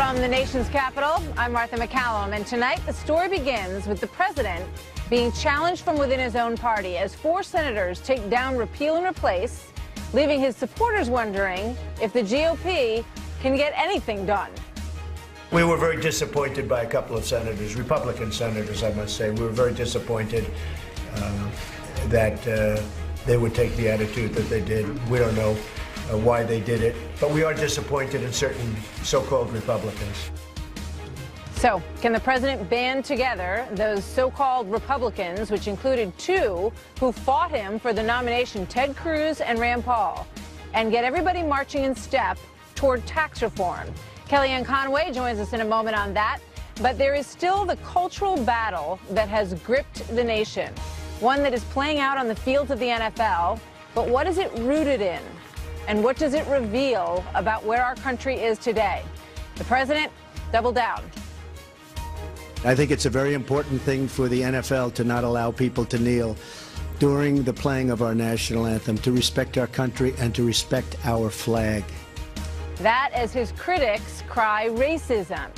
From the nation's capital, I'm Martha McCallum, and tonight the story begins with the president being challenged from within his own party as 4 senators take down repeal and replace, leaving his supporters wondering if the GOP can get anything done. We were very disappointed by a couple of senators, Republican senators, I must say. We were very disappointed that they would take the attitude that they did. We don't know why they did it, but we are disappointed in certain so-called Republicans. So, can the president band together those so-called Republicans, which included 2 who fought him for the nomination, Ted Cruz and Rand Paul, and get everybody marching in step toward tax reform? Kellyanne Conway joins us in a moment on that, but there is still the cultural battle that has gripped the nation, one that is playing out on the fields of the NFL, but what is it rooted in? And what does it reveal about where our country is today? The president doubled down. I think it's a very important thing for the NFL to not allow people to kneel during the playing of our national anthem, to respect our country and to respect our flag. That as his critics cry racism.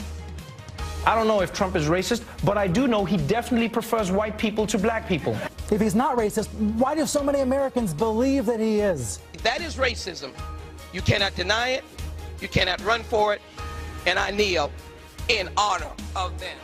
I don't know if Trump is racist, but I do know he definitely prefers white people to black people. If he's not racist, why do so many Americans believe that he is? That is racism. You cannot deny it. You cannot run for it. And I kneel in honor of them.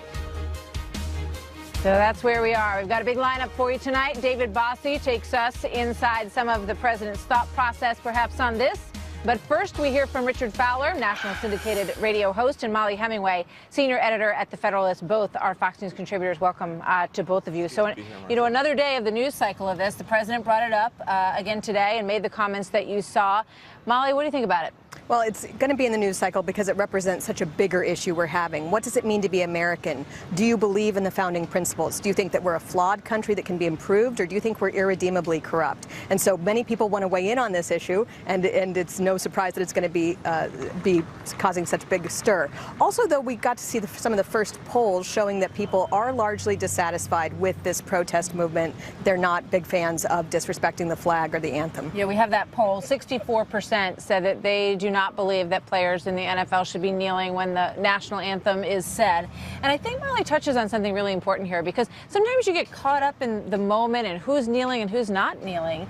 So that's where we are. We've got a big lineup for you tonight. David Bossie takes us inside some of the president's thought process, perhaps on this. But first, we hear from Richard Fowler, national syndicated radio host, and Molly Hemingway, senior editor at The Federalist. Both are Fox News contributors. Welcome to both of you. So, you know, another day of the news cycle of this. The president brought it up again today and made the comments that you saw. Molly, what do you think about it? Well, it's going to be in the news cycle because it represents such a bigger issue we're having. What does it mean to be American? Do you believe in the founding principles? Do you think that we're a flawed country that can be improved, or do you think we're irredeemably corrupt? And so many people want to weigh in on this issue, and it's no surprise that it's going to be causing such big stir. Also, though, we got to see some of the first polls showing that people are largely dissatisfied with this protest movement. They're not big fans of disrespecting the flag or the anthem. Yeah, we have that poll. 64% said that they do not believe that players in the NFL should be kneeling when the national anthem is said. And I think Molly touches on something really important here, because sometimes you get caught up in the moment and who's kneeling and who's not kneeling.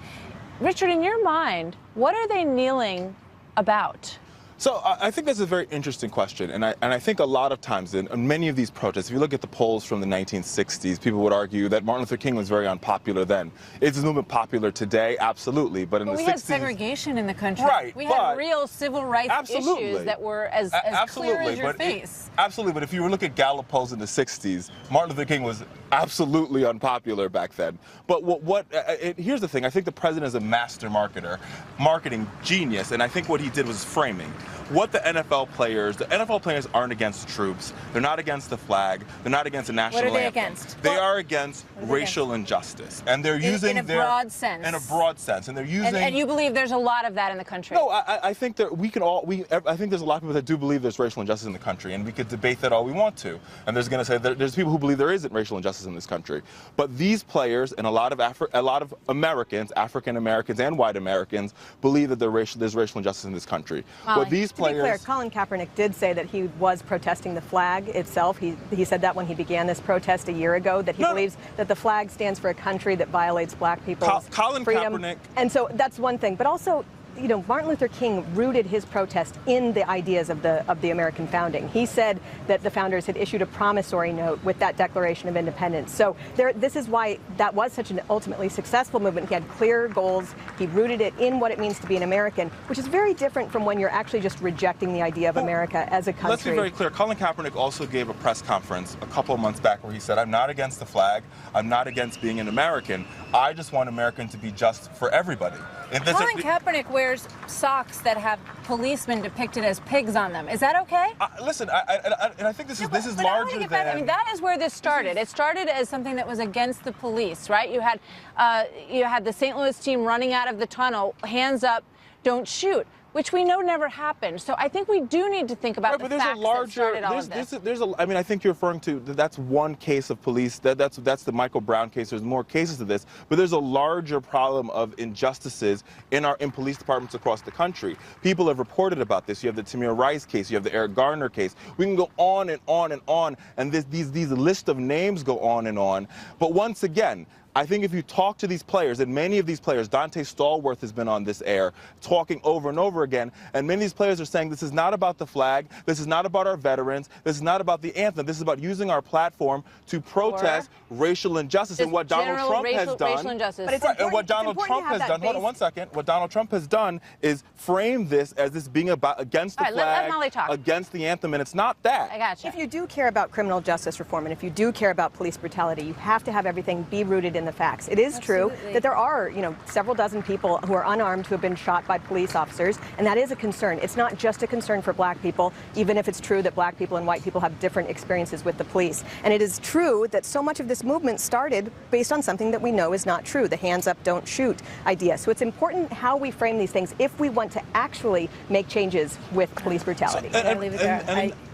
Richard, in your mind, what are they kneeling about? So I think that's a very interesting question, and I think a lot of times in many of these protests, if you look at the polls from the 1960s, people would argue that Martin Luther King was very unpopular then. Is this movement popular today? Absolutely, but in the 60s... we had segregation in the country. Right, we had real civil rights issues that were as clear as your face. Absolutely, but if you look at Gallup polls in the 60s, Martin Luther King was absolutely unpopular back then. But here's the thing. I think the president is a master marketer, marketing genius, and I think what he did was framing. What the NFL players aren't against troops. They're not against the flag. They're not against the national anthem. What are they against? They are against racial injustice, and they're using in a broad sense. In a broad sense, and they're using. And you believe there's a lot of that in the country? No, I think that we can all. I think there's a lot of people that do believe there's racial injustice in the country, and we could debate that all we want to. And there's going to say that there's people who believe there isn't racial injustice in this country. But these players and a lot of Americans, African Americans and white Americans, believe that there's racial injustice in this country. Molly, but these players. To be clear, Colin Kaepernick did say that he was protesting the flag itself. He said that when he began this protest a year ago, that he believes that the flag stands for a country that violates black people's freedom. Kaepernick. And so that's one thing. But also, you know, Martin Luther King rooted his protest in the ideas of the American founding. He said that the founders had issued a promissory note with that Declaration of Independence. So this is why that was such an ultimately successful movement. He had clear goals. He rooted it in what it means to be an American, which is very different from when you're actually just rejecting the idea of America as a country. Let's be very clear. Colin Kaepernick also gave a press conference a couple of months back where he said, I'm not against the flag. I'm not against being an American. I just want American to be just for everybody. Colin Kaepernick wears socks that have policemen depicted as pigs on them. Is that okay? Listen, I think this is larger than... I mean, that is where this started. It started as something that was against the police, right? You had the St. Louis team running out of the tunnel, hands up, don't shoot. which we know never happened. So I think we do need to think about the facts that started all of this. I mean, I think you're referring to, that's one case of police. That's the Michael Brown case. There's more cases of this. But there's a larger problem of injustices in police departments across the country. People have reported about this. You have the Tamir Rice case. You have the Eric Garner case. We can go on and on and on. And these list of names go on and on. But once again, I think if you talk to these players, and many of these players, Dante Stallworth has been on this air talking over and over again, and many of these players are saying this is not about the flag, this is not about our veterans, this is not about the anthem, this is about using our platform to protest racial injustice. And what Donald Trump has done, and what Donald Trump has done, hold on one second, what Donald Trump has done is frame this as this being about against the flag, against the anthem, and it's not that. I got you. If you do care about criminal justice reform, and if you do care about police brutality, you have to have everything be rooted in the facts. It is true that there are, several dozen people who are unarmed who have been shot by police officers, and that is a concern. It's not just a concern for black people, even if it's true that black people and white people have different experiences with the police. And it is true that so much of this movement started based on something that we know is not true, the hands up, don't shoot idea. So it's important how we frame these things if we want to actually make changes with police brutality.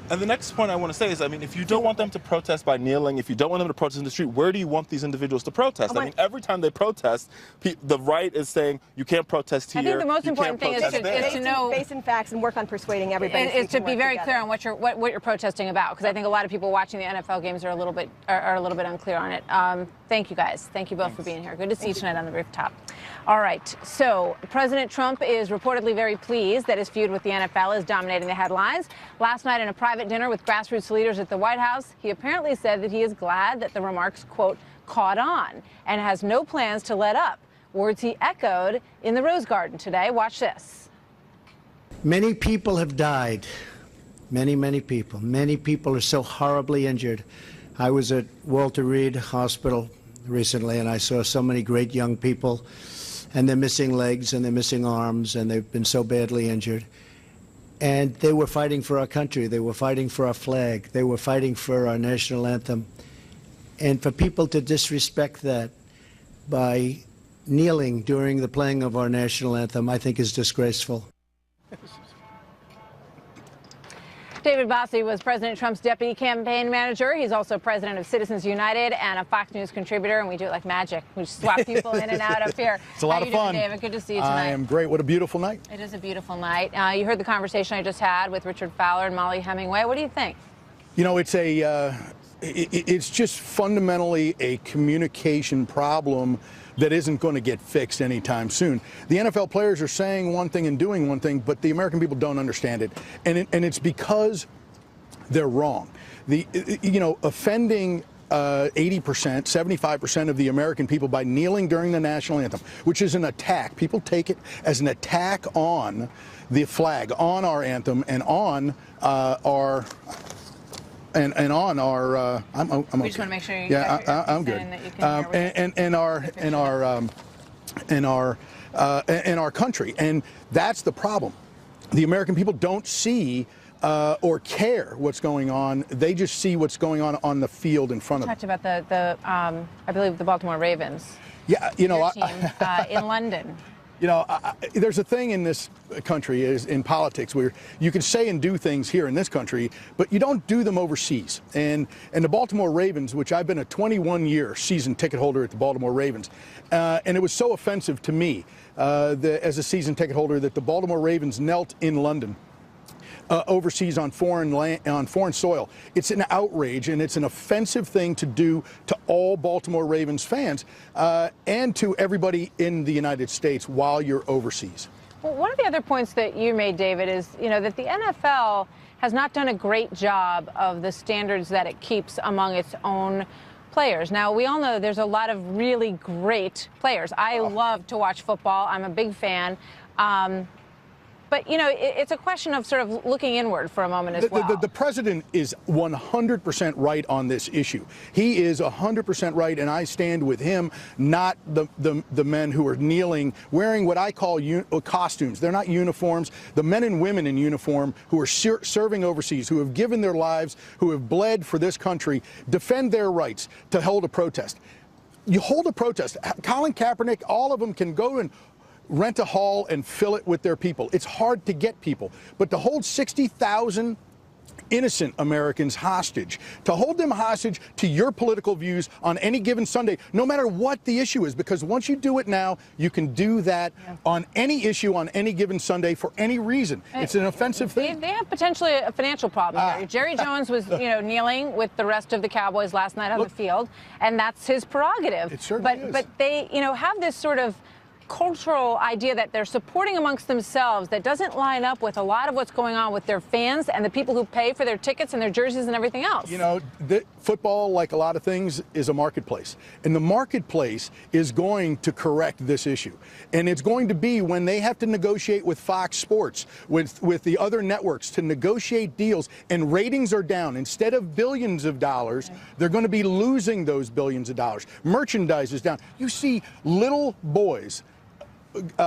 And the next point I want to say is, I mean, if you don't want them to protest by kneeling, if you don't want them to protest in the street, where do you want these individuals to protest? I mean, every time they protest, the right is saying, you can't protest here. I think the most important thing is to know, based in facts, and work on persuading everybody. Is to be very clear on what you're protesting about, because I think a lot of people watching the NFL games are a little bit unclear on it. Thank you guys. Thank you both for being here. Good to see you tonight on the rooftop. All right. So President Trump is reportedly very pleased that his feud with the NFL is dominating the headlines. Last night in a private dinner with grassroots leaders at the White House, he apparently said that he is glad that the remarks, quote, caught on and has no plans to let up. Words he echoed in the Rose Garden today. Watch this. Many people have died. Many people. Many people are so horribly injured. I was at Walter Reed Hospital recently, and I saw so many great young people, and they're missing legs and they're missing arms, and they've been so badly injured. And they were fighting for our country. They were fighting for our flag. They were fighting for our national anthem. And for people to disrespect that by kneeling during the playing of our national anthem, I think is disgraceful. David Bossie was President Trump's deputy campaign manager. He's also president of Citizens United and a Fox News contributor, and we do it like magic. We just swap people in and out up here. It's a lot of fun. How you doing, David? Good to see you tonight. I am great. What a beautiful night. It is a beautiful night. You heard the conversation I just had with Richard Fowler and Molly Hemingway. What do you think? You know, it's it's just fundamentally a communication problem that isn't going to get fixed anytime soon. The NFL players are saying one thing and doing one thing, but the American people don't understand it. And it's because they're wrong. Offending 80%, 75% of the American people by kneeling during the national anthem, which is an attack. People take it as an attack on the flag, on our anthem, and on our... And on our, I'm okay. We just want to make sure you I'm good. That you can and our country, and that's the problem. The American people don't see or care what's going on. They just see what's going on the field in front of them. Talked about the I believe the Baltimore Ravens. Yeah, your team, in London. There's a thing in this country, is in politics, where you can say and do things here in this country, but you don't do them overseas. And the Baltimore Ravens, which I've been a 21-year season ticket holder at the Baltimore Ravens, and it was so offensive to me as a season ticket holder that the Baltimore Ravens knelt in London overseas on foreign soil. It's an outrage, and it's an offensive thing to do to all Baltimore Ravens fans and to everybody in the United States while you're overseas. Well, one of the other points that you made, David, is that the NFL has not done a great job of the standards that it keeps among its own players. Now, we all know there's a lot of really great players. I love to watch football. I'm a big fan. But, it's a question of sort of looking inward for a moment as well. The president is 100% right on this issue. He is 100% right, and I stand with him, not the men who are kneeling, wearing what I call costumes. They're not uniforms. The men and women in uniform who are serving overseas, who have given their lives, who have bled for this country, defend their rights to hold a protest. You hold a protest. Colin Kaepernick, all of them can go and rent a hall and fill it with their people. It's hard to get people. But to hold 60,000 innocent Americans hostage, to hold them hostage to your political views on any given Sunday, no matter what the issue is, because once you do it now, you can do that on any issue on any given Sunday for any reason. It's an offensive thing. They have potentially a financial problem here. Jerry Jones was, kneeling with the rest of the Cowboys last night on the field, and that's his prerogative. It certainly is. But they, have this sort of cultural idea that they're supporting amongst themselves that doesn't line up with a lot of what's going on with their fans and the people who pay for their tickets and their jerseys and everything else. Football, like a lot of things, is a marketplace. And the marketplace is going to correct this issue. And it's going to be when they have to negotiate with Fox Sports, with the other networks, to negotiate deals, and ratings are down. Instead of billions of dollars, they're going to be losing those billions of dollars. Merchandise is down. You see little boys,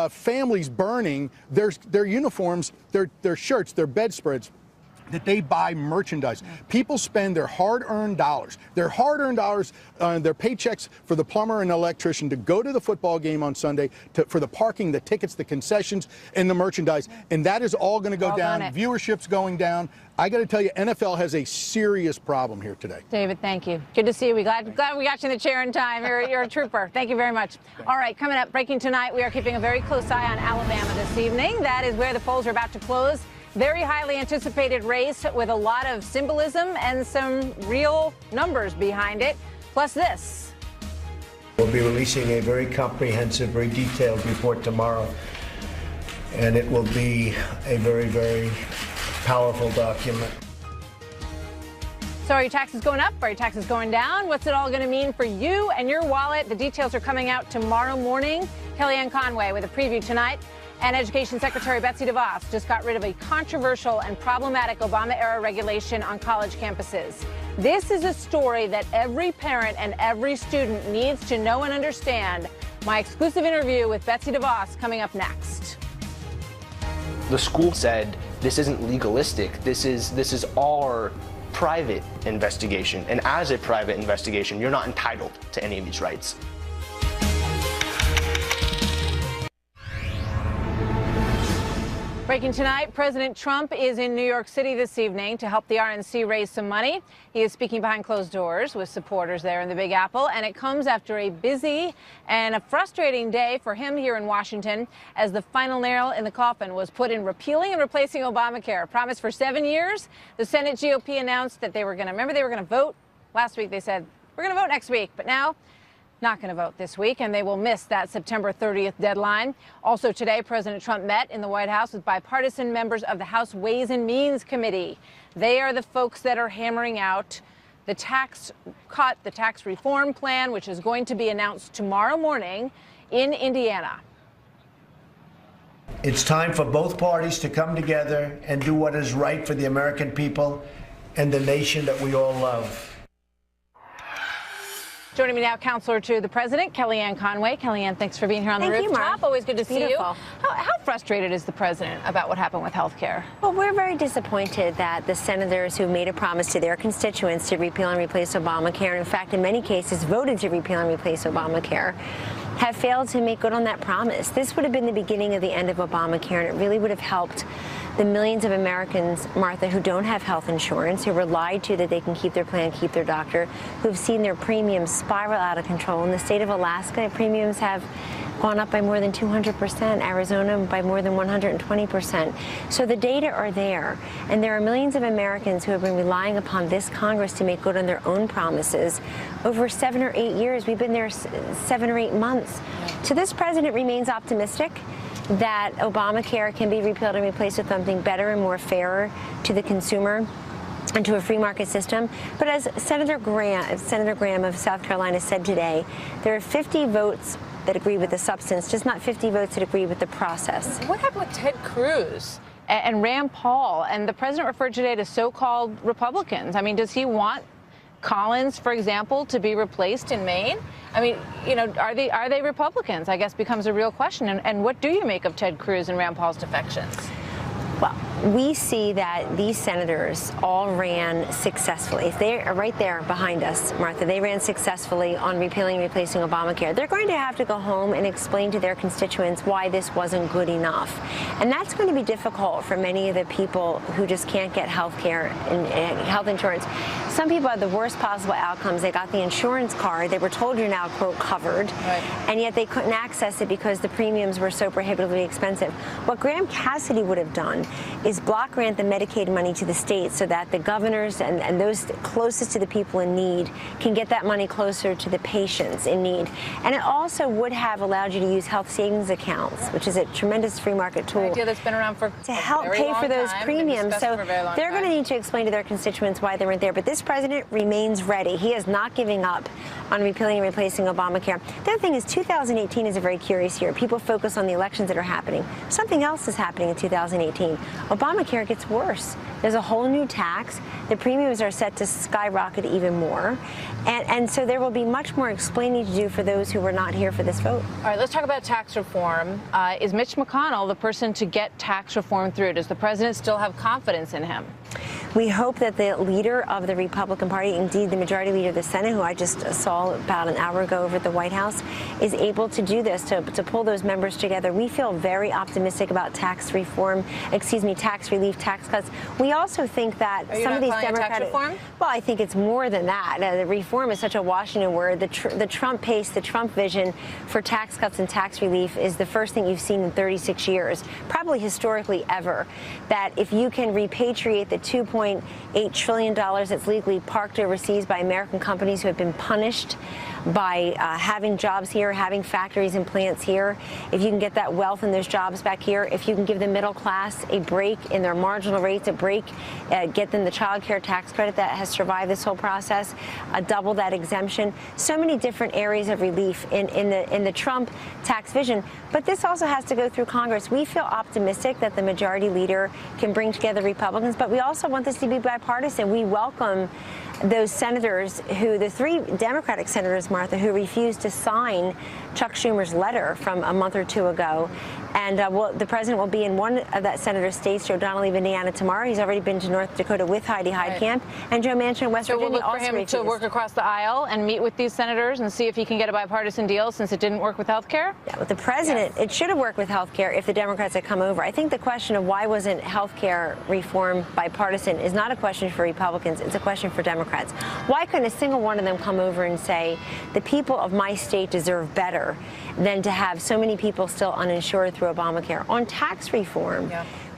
families burning their uniforms, their shirts, their bedspreads, that they buy merchandise. People spend their hard-earned dollars, their paychecks for the plumber and electrician to go to the football game on Sunday, for the parking, the tickets, the concessions, and the merchandise. And that is all going to go down. Viewership's going down. I got to tell you, NFL has a serious problem here today. David, thank you. Good to see you. Glad we got you in the chair in time. You're a trooper. Thank you very much. All right, coming up, breaking tonight, we are keeping a very close eye on Alabama this evening. That is where the polls are about to close. Very highly anticipated race with a lot of symbolism and some real numbers behind it. Plus this. We'll be releasing a very comprehensive, very detailed report tomorrow. And it will be a very, very powerful document. So are your taxes going up? Are your taxes going down? What's it all going to mean for you and your wallet? The details are coming out tomorrow morning. Kellyanne Conway with a preview tonight. And Education Secretary Betsy DeVos just got rid of a controversial and problematic Obama-era regulation on college campuses. This is a story that every parent and every student needs to know and understand. My exclusive interview with Betsy DeVos coming up next. The school said this isn't legalistic. This is our private investigation. And as a private investigation, you're not entitled to any of these rights. Breaking tonight, President Trump is in New York City this evening to help the RNC raise some money. He is speaking behind closed doors with supporters there in the Big Apple, and it comes after a busy and a frustrating day for him here in Washington as the final nail in the coffin was put in repealing and replacing Obamacare. Promised for 7 years, the Senate GOP announced that they were going to vote. Last week they said, we're going to vote next week, but now not going to vote this week, and they will miss that September 30th deadline. Also today, President Trump met in the White House with bipartisan members of the House Ways and Means Committee. They are the folks that are hammering out the tax cut, the tax reform plan, which is going to be announced tomorrow morning in Indiana. It's time for both parties to come together and do what is right for the American people and the nation that we all love. Joining me now, Counselor to the President, Kellyanne Conway. Kellyanne, thanks for being here on the rooftop. Always good to see you. How frustrated is the President about what happened with health care? Well, we're very disappointed that the senators who made a promise to their constituents to repeal and replace Obamacare, and in fact, in many cases, voted to repeal and replace Obamacare, have failed to make good on that promise. This would have been the beginning of the end of Obamacare, and it really would have helped the millions of Americans, Martha, who don't have health insurance, who were lied to that they can keep their plan, keep their doctor, who've seen their premiums spiral out of control. In the state of Alaska, premiums have gone up by more than 200%, Arizona by more than 120%. So the data are there, and there are millions of Americans who have been relying upon this Congress to make good on their own promises. Over 7 or 8 years, we've been there 7 or 8 months. So this president remains optimistic that Obamacare can be repealed and replaced with something better and more fairer to the consumer and to a free market system. But as Senator Graham of South Carolina said today, there are 50 votes that agree with the substance, just not 50 votes that agree with the process. What happened with Ted Cruz and Rand Paul? And the president referred today to so-called Republicans. I mean, does he want Collins, for example, to be replaced in Maine? I mean, are they Republicans? I guess becomes a real question. And what do you make of Ted Cruz and Rand Paul's defections? Well, we see that these senators all ran successfully. If they are right there behind us, Martha, they ran successfully on repealing and replacing Obamacare. They're going to have to go home and explain to their constituents why this wasn't good enough. And that's going to be difficult for many of the people who just can't get health care and health insurance. Some people had the worst possible outcomes. They got the insurance card. They were told you're now, quote, covered, and yet they couldn't access it because the premiums were so prohibitively expensive. What Graham Cassidy would have done is block grant the Medicaid money to the states so that the governors and those closest to the people in need can get that money closer to the patients in need. And it also would have allowed you to use health savings accounts, which is a tremendous free market tool. An idea that's been around for to help pay for those premiums. So they're going to need to explain to their constituents why they weren't there. But this president remains ready. He is not giving up on repealing and replacing Obamacare. The other thing is 2018 is a very curious year. People focus on the elections that are happening. Something else is happening in 2018. Obamacare gets worse. There's a whole new tax. The premiums are set to skyrocket even more. And so there will be much more explaining to do for those who were not here for this vote. All right, let's talk about tax reform. Is Mitch McConnell the person to get tax reform through? Does the president still have confidence in him? We hope that the leader of the Republican Party, indeed the majority leader of the Senate, who I just saw about an hour ago over at the White House, is able to do this, to pull those members together. We feel very optimistic about tax reform, tax relief, tax cuts. We also think that some of these Democratic tax reform? Well, I think it's more than that. The reform is such a Washington word. The Trump pace, the Trump vision for tax cuts and tax relief is the first thing you've seen in 36 years, probably historically ever, that if you can repatriate the $2.8 trillion that's legally parked overseas by American companies who have been punished by having jobs here, having factories and plants here, if you can get that wealth and those jobs back here, if you can give the middle class a break in their marginal rates, get them the child care tax credit that has survived this whole process, double that exemption, so many different areas of relief in the Trump tax vision. But this also has to go through Congress. We feel optimistic that the majority leader can bring together Republicans, but we also want this to be bipartisan. We welcome those senators the 3 Democratic senators, Martha, who refused to sign Chuck Schumer's letter from a month or two ago. And the president will be in one of that senator's states, Joe Donnelly of Indiana, tomorrow. He's already been to North Dakota with Heidi Heitkamp. And Joe Manchin in West Virginia we'll look also for him refused. to work across the aisle and meet with these senators and see if he can get a bipartisan deal since it didn't work with health care? Yeah, with the president, it should have worked with health care if the Democrats had come over. I think the question of why wasn't health care reform bipartisan is not a question for Republicans. It's a question for Democrats. Why couldn't a single one of them come over and say, the people of my state deserve better than to have so many people still uninsured through Obamacare? On tax reform,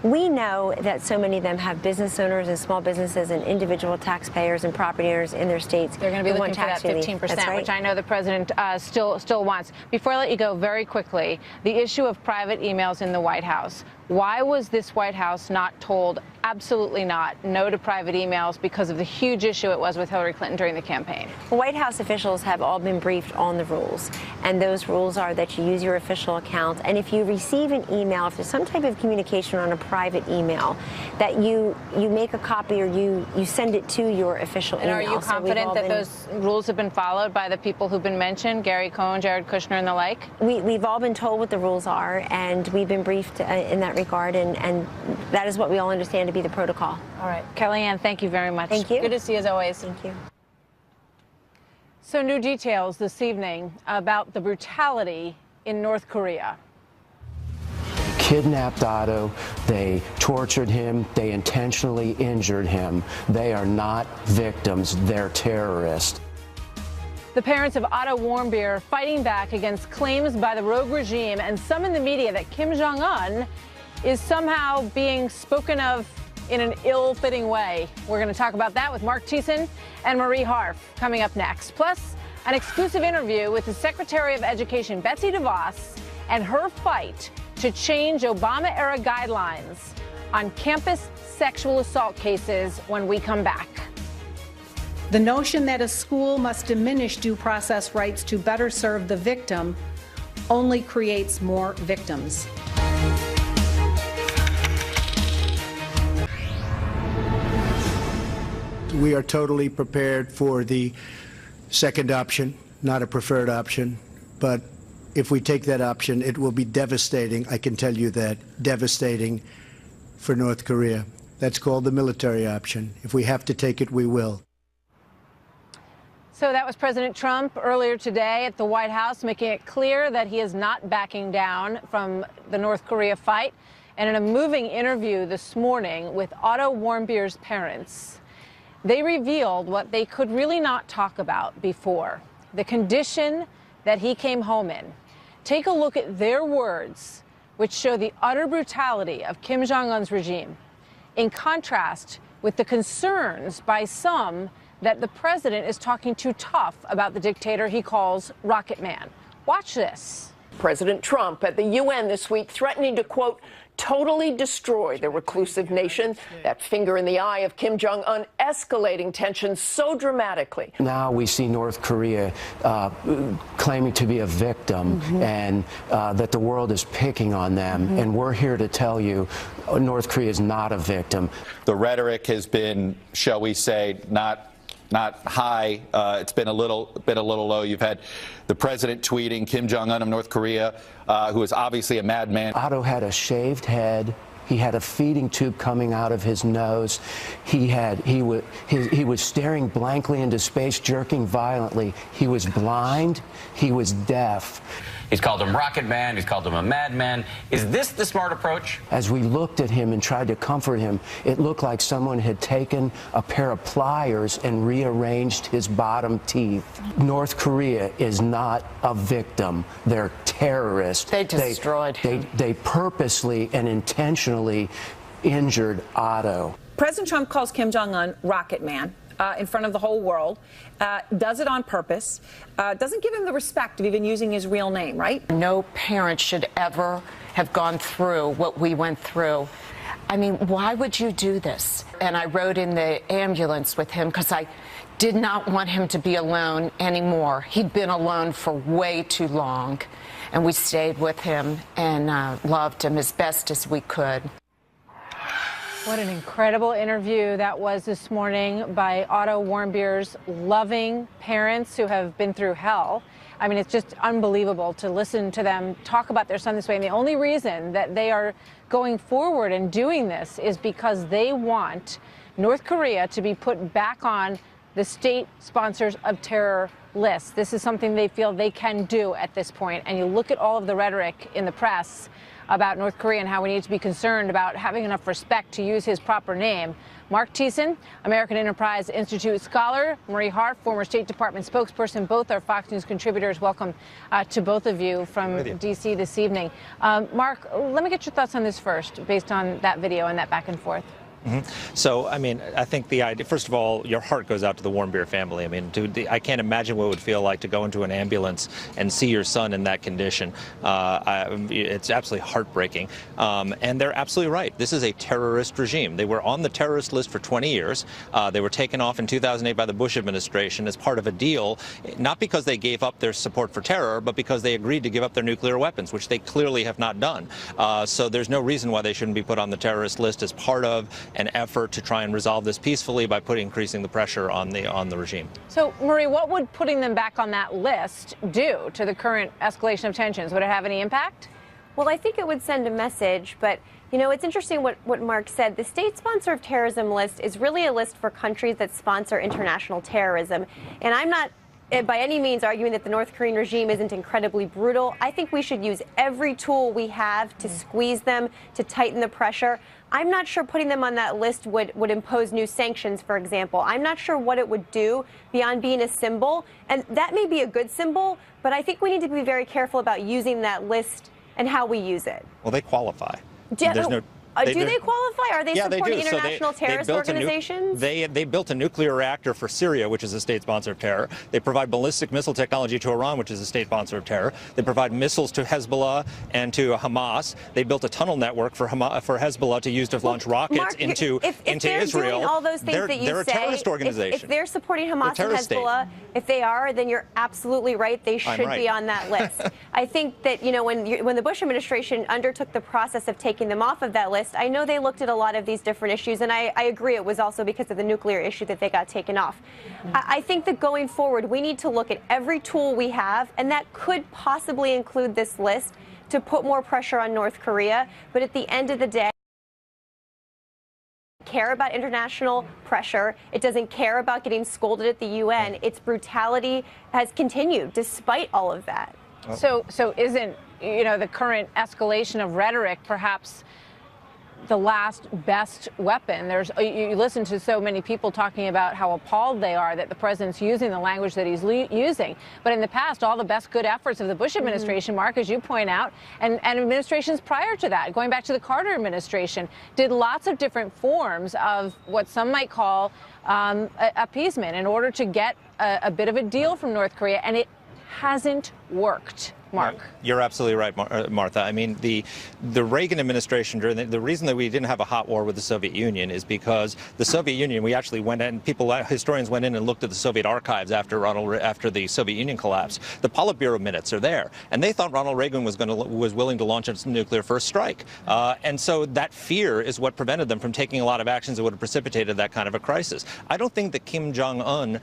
we know that so many of them have business owners and small businesses and individual taxpayers and property owners in their states. They're going to be looking for that 15%, which I know the president still wants. Before I let you go, very quickly, the issue of private emails in the White House. Why was this White House not told absolutely not, no to private emails because of the huge issue it was with Hillary Clinton during the campaign? White House officials have all been briefed on the rules, and those rules are that you use your official account, and if you receive an email, if there's some type of communication on a private email, that you make a copy or you send it to your official email. And are you confident that those rules have been followed by the people who've been mentioned, Gary Cohn, Jared Kushner, and the like? We've all been told what the rules are, and we've been briefed in that regard, and that is what we all understand to be the protocol. All right. Kellyanne, thank you very much. Thank you. Good to see you as always. Thank you. So new details this evening about the brutality in North Korea. Kidnapped Otto, they tortured him, they intentionally injured him. They are not victims, they're terrorists. The parents of Otto Warmbier fighting back against claims by the rogue regime and some in the media that Kim Jong-un is somehow being spoken of in an ill-fitting way. We're going to talk about that with Mark Thiessen and Marie Harf coming up next. Plus, an exclusive interview with the Secretary of Education, Betsy DeVos, and her fight to change Obama-era guidelines on campus sexual assault cases when we come back. The notion that a school must diminish due process rights to better serve the victim only creates more victims. We are totally prepared for the second option, not a preferred option. But if we take that option, it will be devastating, I can tell you that, devastating for North Korea. That's called the military option. If we have to take it, we will. So that was President Trump earlier today at the White House, making it clear that he is not backing down from the North Korea fight. And in a moving interview this morning with Otto Warmbier's parents, they revealed what they could really not talk about before, the condition that he came home in. Take a look at their words, which show the utter brutality of Kim Jong-un's regime, in contrast with the concerns by some that the president is talking too tough about the dictator he calls Rocket Man. Watch this. President Trump at the UN this week threatening to, quote, totally destroy the reclusive nation. That finger in the eye of Kim Jong-un escalating tensions so dramatically. Now we see North Korea claiming to be a victim and that the world is picking on them. And we're here to tell you North Korea is not a victim. The rhetoric has been, shall we say, not high. It's been a little low. You've had the president tweeting Kim Jong-un of North Korea, who is obviously a madman. Otto had a shaved head. He had a feeding tube coming out of his nose. He was staring blankly into space, jerking violently. He was blind. He was deaf. He's called him Rocket Man. He's called him a madman. Is this the smart approach? As we looked at him and tried to comfort him, it looked like someone had taken a pair of pliers and rearranged his bottom teeth. North Korea is not a victim. They're terrorists. They destroyed him. They purposely and intentionally injured Otto. President Trump calls Kim Jong-un Rocket Man in front of the whole world, does it on purpose, doesn't give him the respect of even using his real name, right? No parent should ever have gone through what we went through. I mean, why would you do this? And I rode in the ambulance with him because I did not want him to be alone anymore. He'd been alone for way too long. And we stayed with him and loved him as best as we could. What an incredible interview that was this morning by Otto Warmbier's loving parents who have been through hell. I mean, it's just unbelievable to listen to them talk about their son this way. And the only reason that they are going forward and doing this is because they want North Korea to be put back on the state sponsors of terror list. This is something they feel they can do at this point. And you look at all of the rhetoric in the press about North Korea and how we need to be concerned about having enough respect to use his proper name. Mark Thiessen, American Enterprise Institute scholar, Marie Harf, former State Department spokesperson, both are Fox News contributors. Welcome to both of you from D.C. this evening. Mark, let me get your thoughts on this first, based on that video and that back and forth. So, I mean, I think the idea, first of all, your heart goes out to the Warmbier family. I mean, I can't imagine what it would feel like to go into an ambulance and see your son in that condition. It's absolutely heartbreaking. And they're absolutely right. This is a terrorist regime. They were on the terrorist list for 20 years. They were taken off in 2008 by the Bush administration as part of a deal, not because they gave up their support for terror, but because they agreed to give up their nuclear weapons, which they clearly have not done. So there's no reason why they shouldn't be put on the terrorist list as part of an effort to try and resolve this peacefully by increasing the pressure on the regime. So, Marie, what would putting them back on that list do to the current escalation of tensions? Would it have any impact? Well, I think it would send a message, but, you know, it's interesting what Mark said. The state sponsor of terrorism list is really a list for countries that sponsor international terrorism. And I'm not by any means arguing that the North Korean regime isn't incredibly brutal. I think we should use every tool we have to squeeze them, to tighten the pressure. I'm not sure putting them on that list would impose new sanctions, for example. I'm not sure what it would do beyond being a symbol. And that may be a good symbol, but I think we need to be very careful about using that list and how we use it. Well, they qualify. Do they qualify? Are they supporting they do. international terrorist organizations? They built a nuclear reactor for Syria, which is a state sponsor of terror. They provide ballistic missile technology to Iran, which is a state sponsor of terror. They provide missiles to Hezbollah and to Hamas. They built a tunnel network for Hezbollah to use to launch rockets Mark, into they're Israel. Doing all those things that you they're a terrorist organization. If they're supporting Hamas and Hezbollah, if they are, then you're absolutely right. They should be on that list. I think that, you know, when the Bush administration undertook the process of taking them off of that list, I know they looked at a lot of these different issues, and I agree it was also because of the nuclear issue that they got taken off. I think that going forward, we need to look at every tool we have, and that could possibly include this list, to put more pressure on North Korea. But at the end of the day, care about international pressure. It doesn't care about getting scolded at the UN. Its brutality has continued despite all of that. So isn't, the current escalation of rhetoric perhaps the last best weapon? You listen to so many people talking about how appalled they are that the president's using the language that he's using. But in the past, all the best good efforts of the Bush administration, Mark, as you point out, and administrations prior to that, going back to the Carter administration, did lots of different forms of what some might call appeasement in order to get a bit of a deal from North Korea, and it hasn't worked. Mark. You're absolutely right, Martha. I mean, the Reagan administration, during the reason that we didn't have a hot war with the Soviet Union is because the Soviet Union, we actually went in, historians went in and looked at the Soviet archives after the Soviet Union collapsed. The Politburo minutes are there, and they thought Ronald Reagan was willing to launch a nuclear first strike, and so that fear is what prevented them from taking a lot of actions that would have precipitated that kind of a crisis. I don't think that Kim Jong-un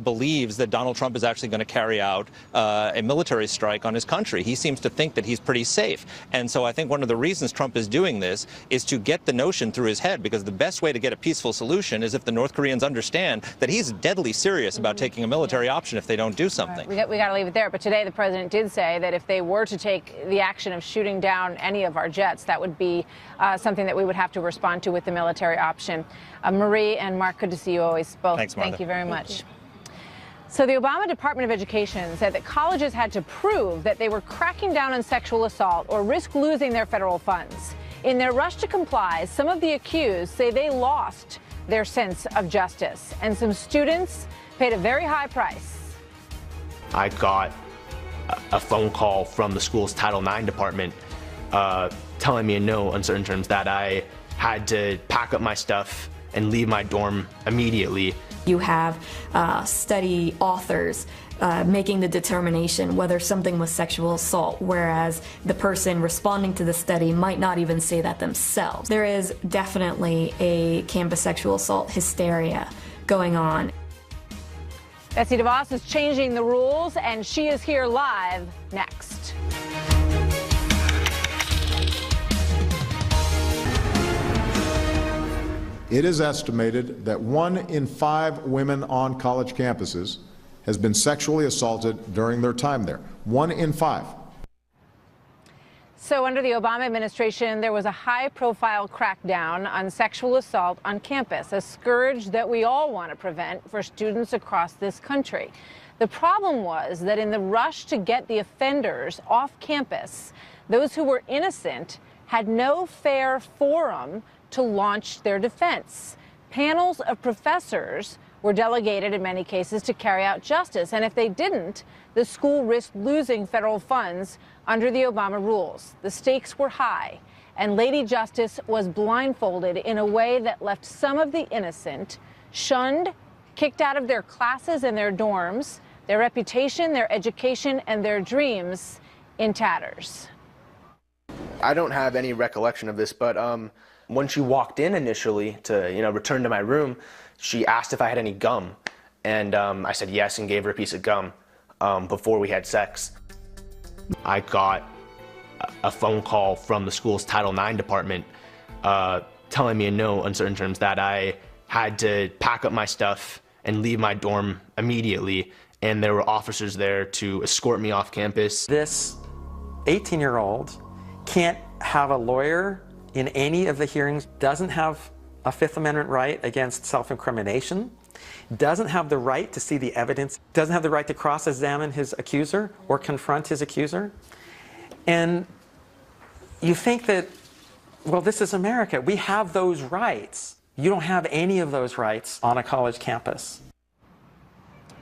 believes that Donald Trump is actually going to carry out a military strike on his country. He seems to think that he's pretty safe. And so I think one of the reasons Trump is doing this is to get the notion through his head, because the best way to get a peaceful solution is if the North Koreans understand that he's deadly serious about taking a military option if they don't do something. Right. We got to leave it there. But today the president did say that if they were to take the action of shooting down any of our jets, that would be something that we would have to respond to with the military option. Marie and Mark, good to see you always both. Thanks, Martha. Thank you very much. So the Obama Department of Education said that colleges had to prove that they were cracking down on sexual assault or risk losing their federal funds. In their rush to comply, some of the accused say they lost their sense of justice, and some students paid a very high price. I got a phone call from the school's Title IX department telling me in no uncertain terms that I had to pack up my stuff and leave my dorm immediately. You have study authors making the determination whether something was sexual assault, whereas the person responding to the study might not even say that themselves. There is definitely a campus sexual assault hysteria going on. Betsy DeVos is changing the rules, and she is here live next. It is estimated that 1 in 5 women on college campuses has been sexually assaulted during their time there. 1 in 5. So under the Obama administration, there was a high-profile crackdown on sexual assault on campus, a scourge that we all want to prevent for students across this country. The problem was that in the rush to get the offenders off campus, those who were innocent had no fair forum to launch their defense. Panels of professors were delegated in many cases to carry out justice, and if they didn't, the school risked losing federal funds under the Obama rules. The stakes were high, and Lady Justice was blindfolded in a way that left some of the innocent shunned, kicked out of their classes and their dorms, their reputation, their education, and their dreams in tatters. I don't have any recollection of this, but when she walked in initially to, return to my room, she asked if I had any gum, and I said yes and gave her a piece of gum before we had sex. I got a phone call from the school's Title IX department telling me in no uncertain terms that I had to pack up my stuff and leave my dorm immediately, and there were officers there to escort me off campus. This 18-year-old can't have a lawyer in any of the hearings, doesn't have a Fifth Amendment right against self-incrimination, doesn't have the right to see the evidence, doesn't have the right to cross-examine his accuser or confront his accuser. And you think that, well, this is America. We have those rights. You don't have any of those rights on a college campus.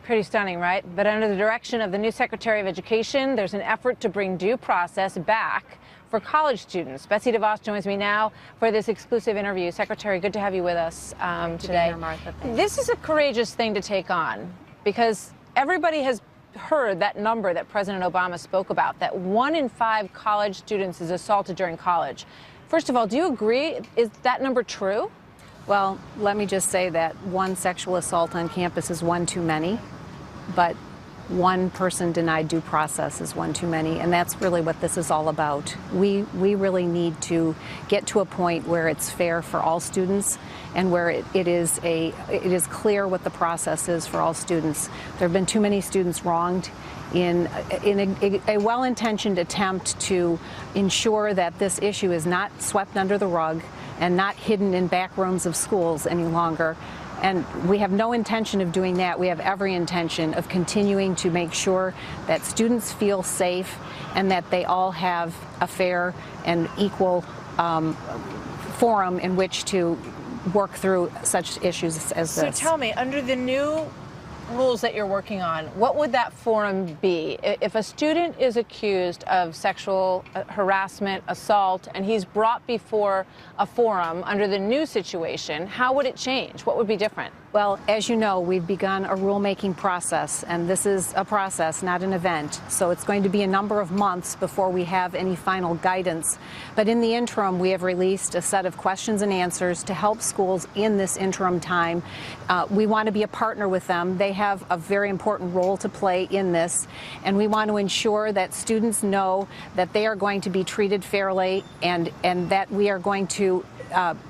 Pretty stunning, right? But under the direction of the new Secretary of Education, there's an effort to bring due process back for college students. Betsy DeVos joins me now for this exclusive interview. Secretary, good to have you with us today. Here, Martha. This is a courageous thing to take on, because everybody has heard that number that President Obama spoke about, that 1 in 5 college students is assaulted during college. First of all, do you agree? Is that number true? Well, let me just say that one sexual assault on campus is one too many, but one person denied due process is one too many, and that's really what this is all about. We really need to get to a point where it's fair for all students and where it is clear what the process is for all students. There have been too many students wronged in a well-intentioned attempt to ensure that this issue is not swept under the rug and not hidden in back rooms of schools any longer. And we have no intention of doing that. We have every intention of continuing to make sure that students feel safe and that they all have a fair and equal forum in which to work through such issues as this. So tell me, under the new rules that you're working on, what would that forum be? If a student is accused of sexual harassment, assault, and he's brought before a forum under the new situation, how would it change? What would be different? Well, as you know, we've begun a rulemaking process, and this is a process, not an event. So it's going to be a number of months before we have any final guidance. But in the interim, we have released a set of questions and answers to help schools in this interim time. We want to be a partner with them. They have a very important role to play in this, and we want to ensure that students know that they are going to be treated fairly and that we are going to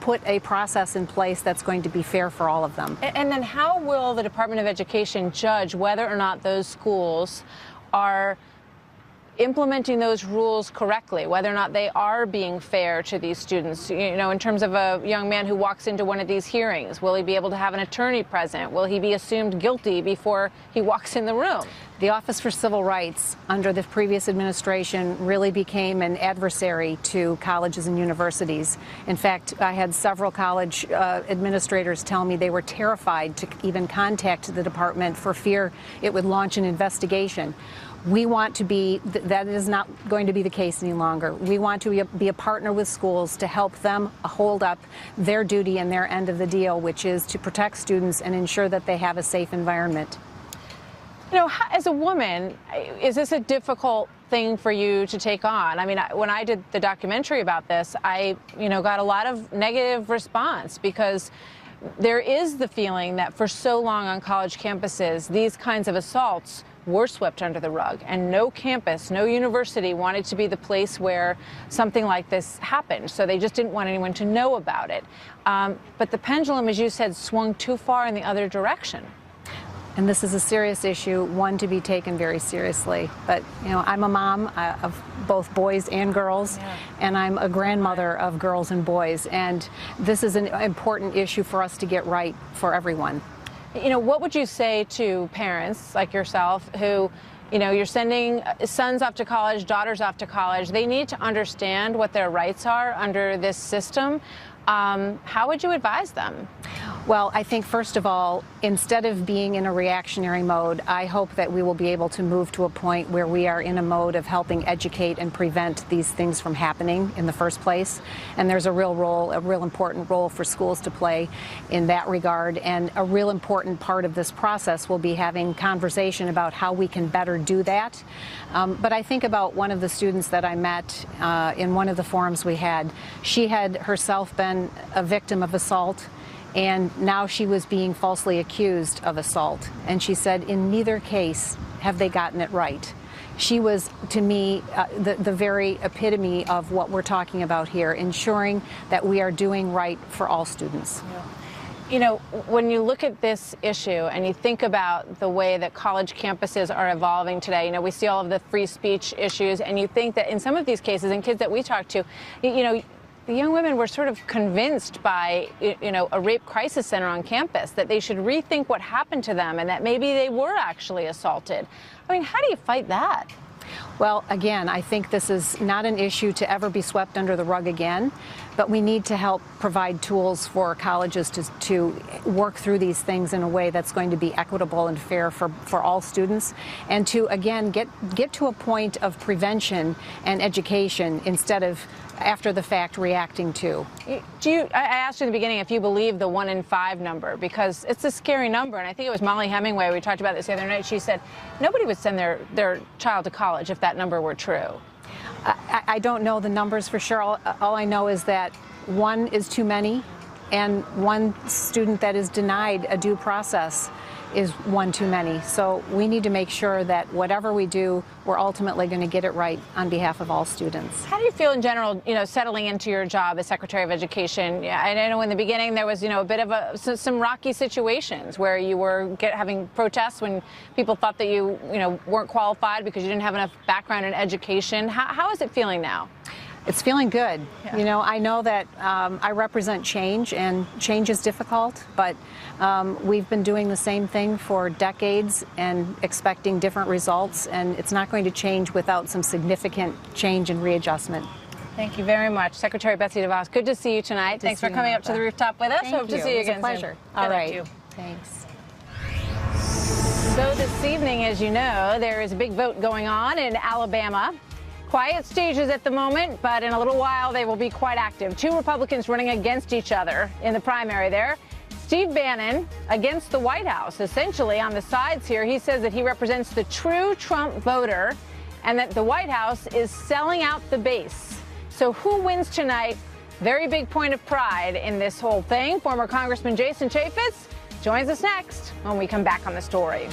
put a process in place that's going to be fair for all of them. And then how will the Department of Education judge whether or not those schools are implementing those rules correctly, whether or not they are being fair to these students? You know, in terms of a young man who walks into one of these hearings, will he be able to have an attorney present? Will he be assumed guilty before he walks in the room? The Office for Civil Rights under the previous administration really became an adversary to colleges and universities. In fact, I had several college administrators tell me they were terrified to even contact the department for fear it would launch an investigation. We want to be, that is not going to be the case any longer. We want to be a partner with schools to help them hold up their duty and their end of the deal, which is to protect students and ensure that they have a safe environment. You know, as a woman, is this a difficult thing for you to take on? I mean, when I did the documentary about this, I, got a lot of negative response because there is the feeling that for so long on college campuses, these kinds of assaults were swept under the rug, and no campus, no university wanted to be the place where something like this happened, so they just didn't want anyone to know about it. But the pendulum, as you said, swung too far in the other direction. And this is a serious issue, one to be taken very seriously. But, I'm a mom of both boys and girls, and I'm a grandmother of girls and boys, and this is an important issue for us to get right for everyone. What would you say to parents like yourself who, you're sending sons off to college, daughters off to college? They need to understand what their rights are under this system. How would you advise them? Well, I think, first of all, instead of being in a reactionary mode, I hope that we will be able to move to a point where we are in a mode of helping educate and prevent these things from happening in the first place. And there's a real important role for schools to play in that regard. And a real important part of this process will be having conversation about how we can better do that. But I think about one of the students that I met in one of the forums we had. She had herself been a victim of assault, and now she was being falsely accused of assault. And she said, in neither case have they gotten it right. She was, to me, the very epitome of what we're talking about here, ensuring that we are doing right for all students. Yeah. When you look at this issue and you think about the way that college campuses are evolving today, we see all of the free speech issues, and you think that in some of these cases, and kids that we talk to, the young women were sort of convinced by, a rape crisis center on campus that they should rethink what happened to them and that maybe they were actually assaulted. I mean, how do you fight that? Well, again, I think this is not an issue to ever be swept under the rug again, but we need to help provide tools for colleges to work through these things in a way that's going to be equitable and fair for all students, and to, again, get to a point of prevention and education instead of after the fact reacting to. I asked you in the beginning if you believe the 1 in 5 number, because it's a scary number, and I think it was Molly Hemingway, we talked about this the other night, she said nobody would send their child to college if that number were true. I don't know the numbers for sure. All I know is that 1 is too many, And one student that is denied a due process is one too many. So we need to make sure that whatever we do, we're ultimately going to get it right on behalf of all students. How do you feel in general, settling into your job as Secretary of Education? I know in the beginning there was, a bit of some rocky situations where you were having protests when people thought that you weren't qualified because you didn't have enough background in education. How is it feeling now? It's feeling good. Yeah. I know that I represent change, and change is difficult, but we've been doing the same thing for decades and expecting different results, and it's not going to change without some significant change and readjustment. Thank you very much. Secretary Betsy DeVos, good to see you tonight. Thanks for coming up to the rooftop with us. Hope to see you again. It's a pleasure. All right. You. Thanks. So this evening, as you know, there is a big vote going on in Alabama. Quiet stages at the moment, but in a little while they will be quite active. Two Republicans running against each other in the primary there. Steve Bannon against the White House, essentially on the sides here. He says that he represents the true Trump voter and that the White House is selling out the base. So who wins tonight? Very big point of pride in this whole thing. Former Congressman Jason Chaffetz joins us next when we come back on the story.